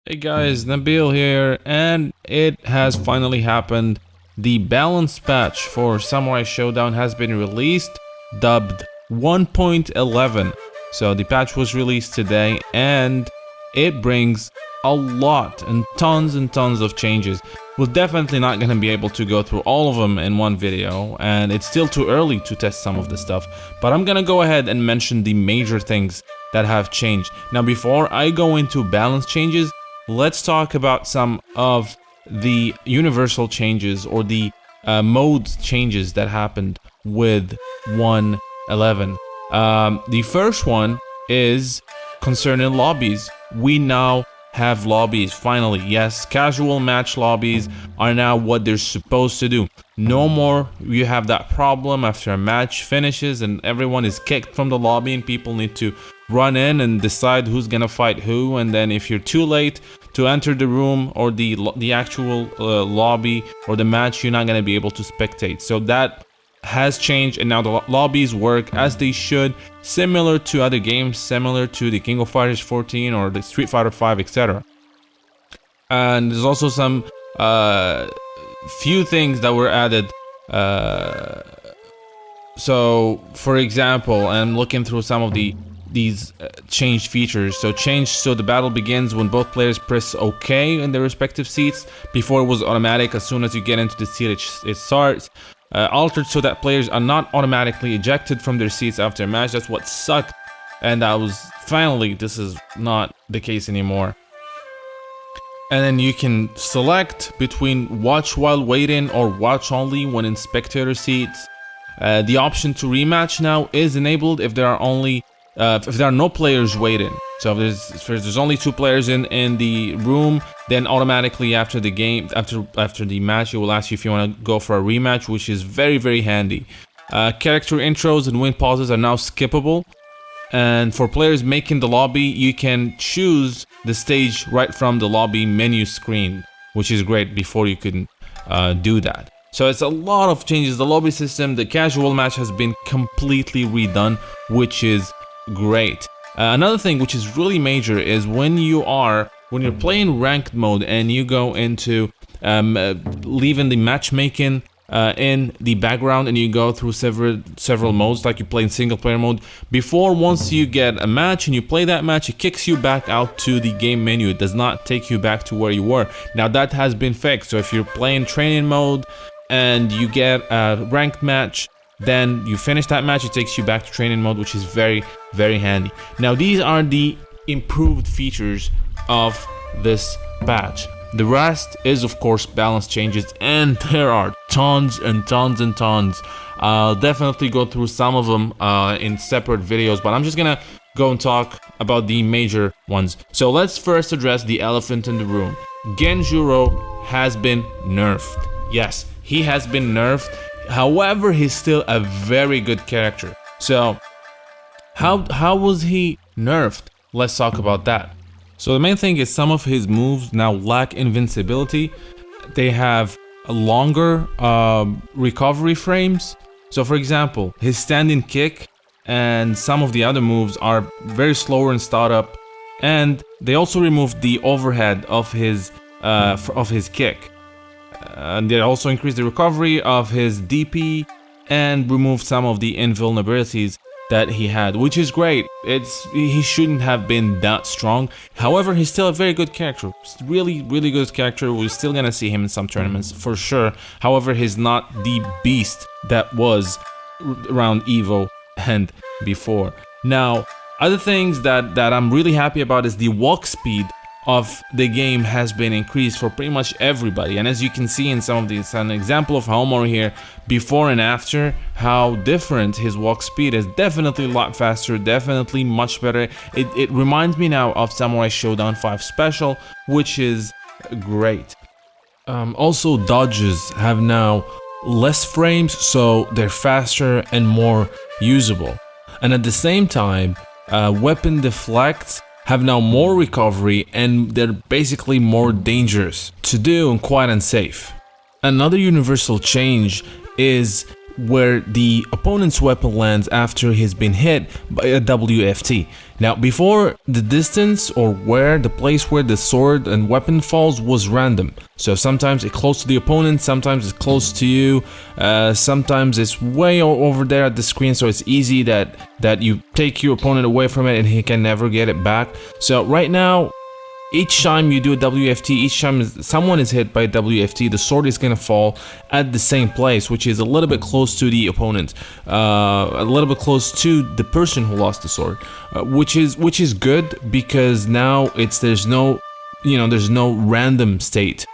Hey guys, Nabil here, and it has finally happened. The balance patch for Samurai Shodown has been released, dubbed 1.11. So the patch was released today, and it brings a lot and tons of changes. We're definitely not going to be able to go through all of them in one video, and it's still too early to test some of the stuff, but I'm going to go ahead and mention the major things that have changed. Now before I go into balance changes, let's talk about some of the universal changes or the mode changes that happened with 1.11. The first one is concerning lobbies. We now have lobbies, finally. Yes, casual match lobbies are now what they're supposed to do. No more you have that problem after a match finishes and everyone is kicked from the lobby and people need to run in and decide who's gonna fight who, and then if you're too late to enter the room or the actual lobby or the match, you're not gonna be able to spectate. So that has changed, and now the lobbies work as they should, similar to other games, similar to the King of Fighters 14 or the Street Fighter 5, etc. And there's also some few things that were added. So for example, I'm looking through some of these changed features. So the battle begins when both players press OK in their respective seats. Before it was automatic. As soon as you get into the seat, it starts. Altered so that players are not automatically ejected from their seats after a match. That's what sucked, and that was finally, this is not the case anymore. And then you can select between watch while waiting or watch only when in spectator seats. The option to rematch now is enabled if there are no players waiting. So if there's only two players in the room, then automatically after the game, after the match, it will ask you if you want to go for a rematch, which is very handy. Character intros and win pauses are now skippable, and for players making the lobby, you can choose the stage right from the lobby menu screen, which is great. Before you couldn't do that. So it's a lot of changes. The lobby system, the casual match has been completely redone, which is great. Another thing which is really major is when you're playing ranked mode and you go into leaving the matchmaking in the background and you go through several modes, like you play in single player mode. Once you get a match and you play that match, it kicks you back out to the game menu. It does not take you back to where you were. Now that has been fixed. So if you're playing training mode and you get a ranked match, then you finish that match, it takes you back to training mode, which is very handy. Now these are the improved features of this patch. The rest is of course balance changes, and there are tons and tons. I'll definitely go through some of them in separate videos, but I'm just gonna go and talk about the major ones. So let's first address the elephant in the room. Genjuro has been nerfed. Yes, he has been nerfed. However, he's still a very good character. So how was he nerfed? Let's talk about that. So the main thing is some of his moves now lack invincibility. They have a longer recovery frames. So for example, his standing kick and some of the other moves are very slower in startup, and they also removed the overhead of his kick. And they also increased the recovery of his DP and removed some of the invulnerabilities that he had, which is great. He shouldn't have been that strong. However, he's still a very good character. Really good character. We're still gonna see him in some tournaments for sure. However, he's not the beast that was around Evo and before. Now, other things that I'm really happy about is the walk speed of the game has been increased for pretty much everybody, and as you can see in some of these, an example of Homer here, before and after, how different his walk speed is. Definitely a lot faster, definitely much better. It reminds me now of Samurai Shodown 5 Special, which is great. Also, dodges have now less frames, so they're faster and more usable, and at the same time, weapon deflects have now more recovery, and they're basically more dangerous to do and quite unsafe. Another universal change is where the opponent's weapon lands after he's been hit by a WFT. Now, before, the distance or where the place where the sword and weapon falls was random. So sometimes it's close to the opponent, sometimes it's close to you, sometimes it's way over there at the screen, so it's easy that you take your opponent away from it and he can never get it back. So right now, each time you do a WFT, each time someone is hit by a WFT, the sword is gonna fall at the same place, which is a little bit close to the opponent, a little bit close to the person who lost the sword, which is good, because now there's no random state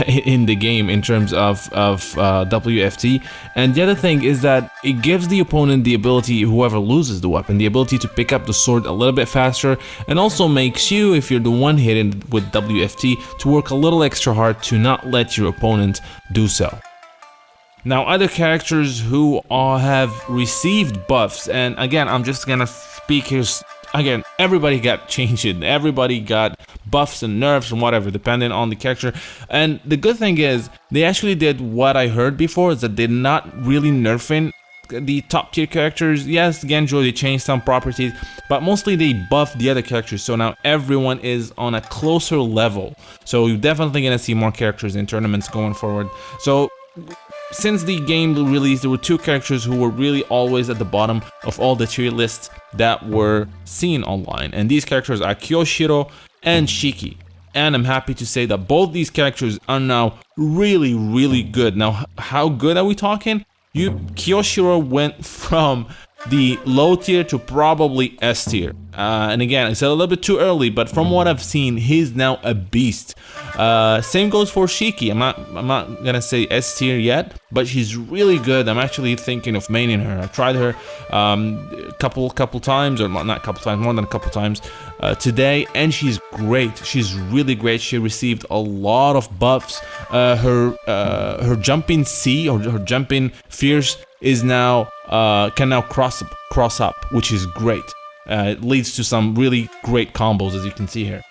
in the game in terms of WFT. And the other thing is that it gives the opponent the ability, whoever loses the weapon, the ability to pick up the sword a little bit faster, and also makes you, if you're the one hit with WFT, to work a little extra hard to not let your opponent do so. Now, other characters who have received buffs, and again, I'm just gonna speak here. Again, everybody got changed, everybody got buffs and nerfs and whatever, depending on the character. And the good thing is, they actually did what I heard before, is that they're not really nerfing the top tier characters. Yes, Genjuro, they changed some properties, but mostly they buffed the other characters, so now everyone is on a closer level. So you're definitely gonna see more characters in tournaments going forward. So since the game released, there were two characters who were really always at the bottom of all the tier lists that were seen online, and these characters are Kyoshiro and Shiki. And I'm happy to say that both these characters are now really, really good. Now, how good are we talking? Kyoshiro went from the low tier to probably S tier. And again, it's a little bit too early, but from what I've seen, he's now a beast. Same goes for Shiki. I'm not gonna say S tier yet, but she's really good. I'm actually thinking of maining her. I tried her a couple times, or not couple times, more than a couple times today, and she's great. She's really great. She received a lot of buffs. Her jumping C, or her jumping fierce, is now can now cross up, which is great. It leads to some really great combos, as you can see here.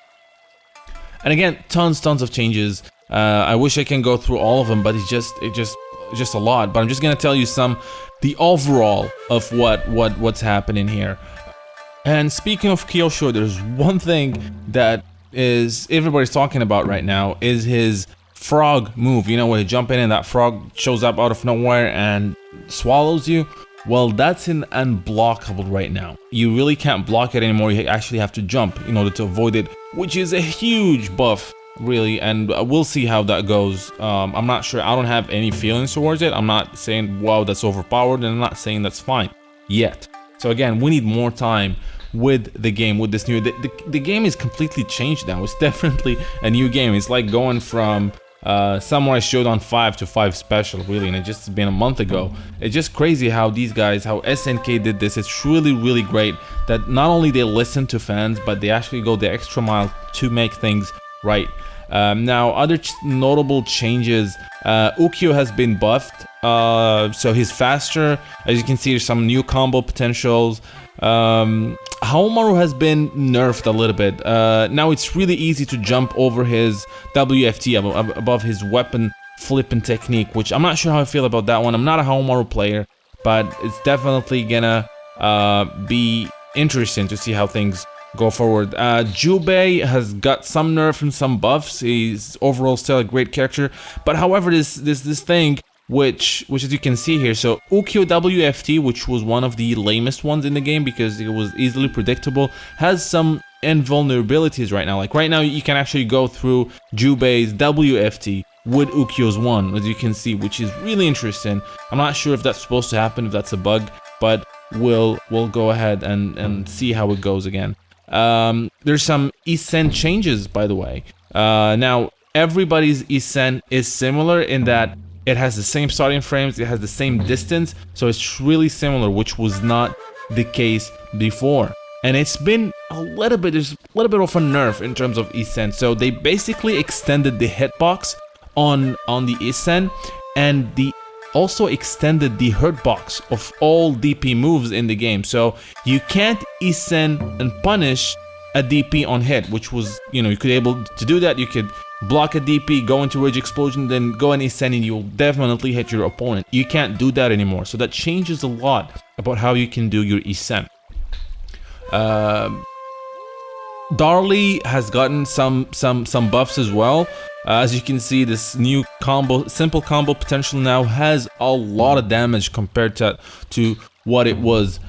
And again, tons of changes. I wish I can go through all of them, but it's just a lot. But I'm just gonna tell you the overall of what's happening here. And speaking of Kyoshiro, there's one thing that is everybody's talking about right now, is his frog move. You know, where you jump in and that frog shows up out of nowhere and swallows you. Well, that's unblockable right now. You really can't block it anymore. You actually have to jump in order to avoid it, which is a huge buff, really, and we'll see how that goes. I'm not sure. I don't have any feelings towards it. I'm not saying, wow, that's overpowered, and I'm not saying that's fine yet. So again, we need more time with the game, with this new... The game is completely changed now. It's definitely a new game. It's like going from Samurai Shodown 5 to 5 Special, really, and it just been a month ago. It's just crazy how these guys, how SNK did this. It's really, really great that not only they listen to fans, but they actually go the extra mile to make things right. Now, other notable changes, Ukyo has been buffed, so he's faster. As you can see, there's some new combo potentials. Haomaru has been nerfed a little bit. Now it's really easy to jump over his WFT above his weapon flipping technique, which I'm not sure how I feel about that one. I'm not a Haomaru player, but it's definitely gonna be interesting to see how things go forward. Jubei has got some nerfs and some buffs. He's overall still a great character, but however, this thing, which as you can see here, so Ukyo WFT, which was one of the lamest ones in the game because it was easily predictable, has some invulnerabilities right now. Like right now, you can actually go through Jubei's WFT with Ukyo's one, as you can see, which is really interesting. I'm not sure if that's supposed to happen, if that's a bug, but we'll go ahead and see how it goes again. There's some Isen changes, by the way. Now, everybody's Isen is similar in that it has the same starting frames, it has the same distance, so it's really similar, which was not the case before. And it's been there's a little bit of a nerf in terms of Isen. So they basically extended the hitbox on the Isen, and also extended the hurtbox of all DP moves in the game. So you can't Isen and punish a DP on hit, which was, you know, you could able to do that. You could block a DP, go into Rage Explosion, then go and Ascend, and you'll definitely hit your opponent. You can't do that anymore, so that changes a lot about how you can do your Ascend. Darley has gotten some buffs as well. As you can see, this new combo, simple combo potential now has a lot of damage compared to what it was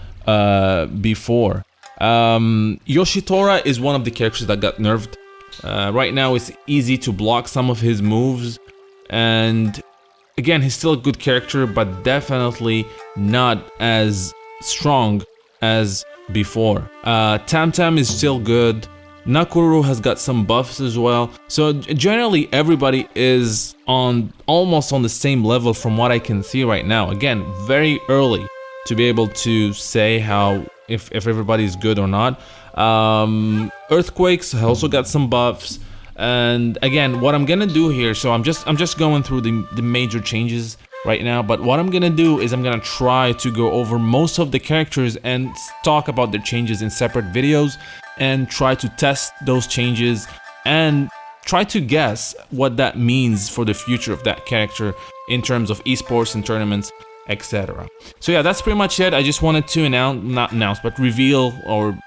before. Yoshitora is one of the characters that got nerfed. Right now it's easy to block some of his moves, and again, he's still a good character, but definitely not as strong as before. Tam is still good. Nakuru has got some buffs as well. So generally everybody is almost on the same level from what I can see right now. Again, very early to be able to say if everybody's good or not. Earthquakes also got some buffs. And again, what I'm gonna do here, so I'm just going through the major changes right now, but what I'm gonna do is I'm gonna try to go over most of the characters and talk about their changes in separate videos, and try to test those changes and try to guess what that means for the future of that character in terms of esports and tournaments, etc. So yeah, that's pretty much it. I just wanted to reveal, or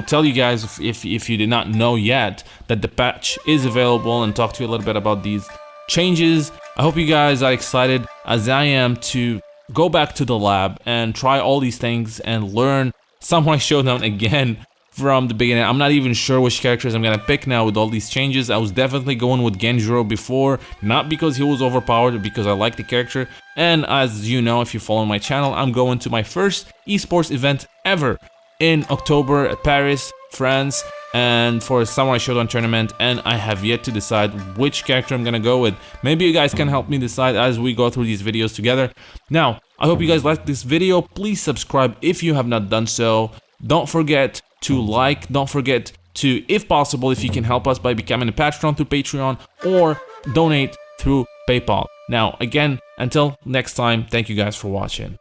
tell you guys, if you did not know yet, that the patch is available, and talk to you a little bit about these changes. I hope you guys are excited as I am to go back to the lab and try all these things and learn Samurai Shodown again from the beginning. I'm not even sure which characters I'm gonna pick now with all these changes. I was definitely going with Genjuro before, not because he was overpowered, but because I like the character. And as you know, if you follow my channel, I'm going to my first esports event ever in October at Paris, France, and for a Samurai Shodown tournament, and I have yet to decide which character I'm gonna go with. Maybe you guys can help me decide as we go through these videos together. Now, I hope you guys liked this video. Please subscribe if you have not done so. Don't forget to like, don't forget to, if possible, if you can help us by becoming a patron through Patreon or donate through PayPal. Now, again, until next time, thank you guys for watching.